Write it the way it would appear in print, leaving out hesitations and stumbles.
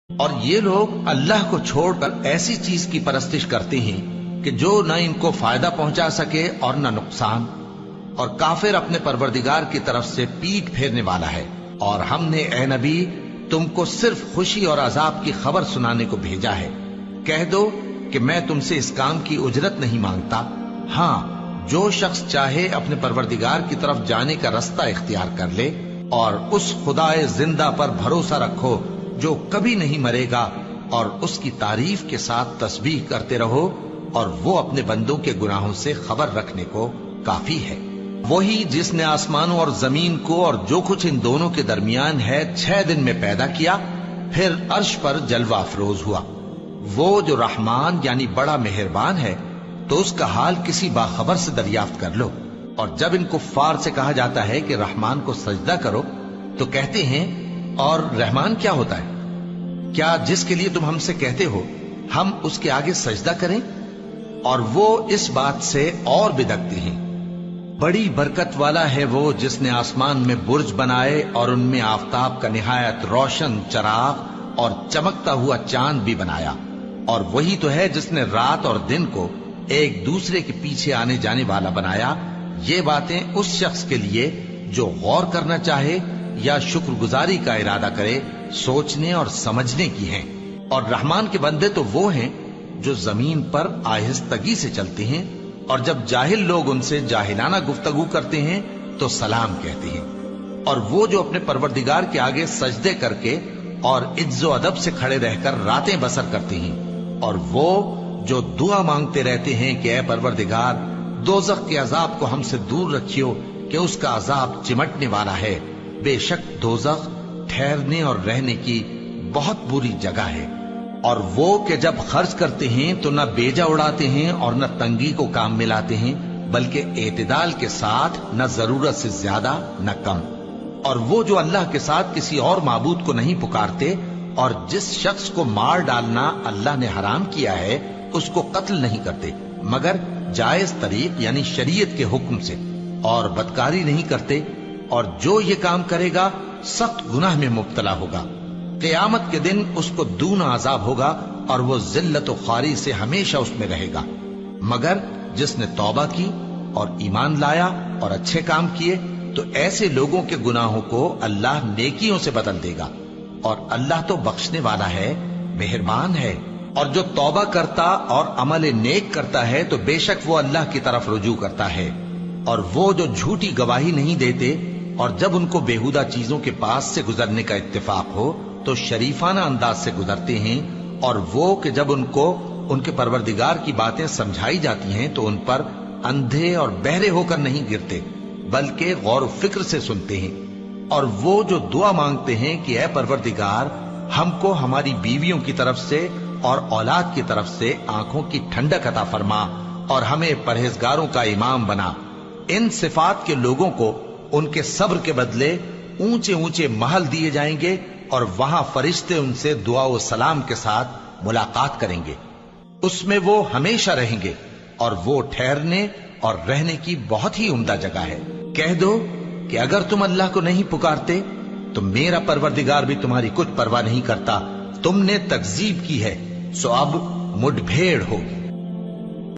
اور یہ لوگ اللہ کو چھوڑ کر ایسی چیز کی پرستش کرتے ہیں کہ جو نہ ان کو فائدہ پہنچا سکے اور نہ نقصان، اور کافر اپنے پروردگار کی طرف سے پیٹ پھیرنے والا ہے۔ اور ہم نے اے نبی تم کو صرف خوشی اور عذاب کی خبر سنانے کو بھیجا ہے۔ کہہ دو کہ میں تم سے اس کام کی اجرت نہیں مانگتا، ہاں جو شخص چاہے اپنے پروردگار کی طرف جانے کا رستہ اختیار کر لے، اور اس خدائے زندہ پر بھروسہ رکھو جو کبھی نہیں مرے گا، اور اس کی تعریف کے ساتھ تسبیح کرتے رہو، اور وہ اپنے بندوں کے گناہوں سے خبر رکھنے کو کافی ہے۔ وہی جس نے آسمانوں اور زمین کو اور جو کچھ ان دونوں کے درمیان ہے 6 دن میں پیدا کیا، پھر عرش پر جلوہ افروز ہوا۔ وہ جو رحمان یعنی بڑا مہربان ہے، تو اس کا حال کسی باخبر سے دریافت کر لو۔ اور جب ان کفار سے کہا جاتا ہے کہ رحمان کو سجدہ کرو، تو کہتے ہیں اور رحمان کیا ہوتا ہے؟ کیا جس کے لیے تم ہم سے کہتے ہو ہم اس کے آگے سجدہ کریں؟ اور وہ اس بات سے اور بدکتے ہیں۔ بڑی برکت والا ہے وہ جس نے آسمان میں برج بنائے اور ان میں آفتاب کا نہایت روشن چراغ اور چمکتا ہوا چاند بھی بنایا۔ اور وہی تو ہے جس نے رات اور دن کو ایک دوسرے کے پیچھے آنے جانے والا بنایا۔ یہ باتیں اس شخص کے لیے جو غور کرنا چاہے یا شکر گزاری کا ارادہ کرے سوچنے اور سمجھنے کی ہیں۔ اور رحمان کے بندے تو وہ ہیں جو زمین پر آہستگی سے چلتے ہیں، اور جب جاہل لوگ ان سے جاہلانہ گفتگو کرتے ہیں تو سلام کہتے ہیں۔ اور وہ جو اپنے پروردگار کے آگے سجدے کر کے اور عز و ادب سے کھڑے رہ کر راتیں بسر کرتے ہیں، اور وہ جو دعا مانگتے رہتے ہیں کہ اے پروردگار دوزخ کے عذاب کو ہم سے دور رکھیو کہ اس کا عذاب چمٹنے والا ہے۔ بے شک دوزخ ٹھہرنے اور رہنے کی بہت بری جگہ ہے۔ اور وہ کہ جب خرچ کرتے ہیں تو نہ بیجا اڑاتے ہیں اور نہ تنگی کو کام میں لاتے ہیں، بلکہ اعتدال کے ساتھ، نہ ضرورت سے زیادہ نہ کم۔ اور وہ جو اللہ کے ساتھ کسی اور معبود کو نہیں پکارتے، اور جس شخص کو مار ڈالنا اللہ نے حرام کیا ہے اس کو قتل نہیں کرتے مگر جائز طریق یعنی شریعت کے حکم سے، اور بدکاری نہیں کرتے، اور جو یہ کام کرے گا سخت گناہ میں مبتلا ہوگا۔ قیامت کے دن اس کو دونا عذاب ہوگا، اور وہ ذلت و خواری سے ہمیشہ اس میں رہے گا، مگر جس نے توبہ کی اور ایمان لایا اور اچھے کام کیے تو ایسے لوگوں کے گناہوں کو اللہ نیکیوں سے بدل دے گا، اور اللہ تو بخشنے والا ہے، مہربان ہے۔ اور جو توبہ کرتا اور عمل نیک کرتا ہے تو بے شک وہ اللہ کی طرف رجوع کرتا ہے۔ اور وہ جو جھوٹی گواہی نہیں دیتے، اور جب ان کو بیہودہ چیزوں کے پاس سے گزرنے کا اتفاق ہو تو شریفانہ انداز سے گزرتے ہیں، اور وہ کہ جب ان کو ان کے پروردگار کی باتیں سمجھائی جاتی ہیں تو ان پر اندھے اور بہرے ہو کر نہیں گرتے بلکہ غور و فکر سے سنتے ہیں۔ اور وہ جو دعا مانگتے ہیں کہ اے پروردگار ہم کو ہماری بیویوں کی طرف سے اور اولاد کی طرف سے آنکھوں کی ٹھنڈک عطا فرما، اور ہمیں پرہیزگاروں کا امام بنا، ان صفات کے لوگوں کو ان کے صبر کے بدلے اونچے اونچے محل دیے جائیں گے، اور وہاں فرشتے ان سے دعا و سلام کے ساتھ ملاقات کریں گے، اس میں وہ ہمیشہ رہیں گے، اور وہ ٹھہرنے اور رہنے کی بہت ہی عمدہ جگہ ہے۔ کہہ دو کہ اگر تم اللہ کو نہیں پکارتے تو میرا پروردگار بھی تمہاری کچھ پرواہ نہیں کرتا۔ تم نے تکذیب کی ہے سو اب مڈ بھیڑ ہوگی۔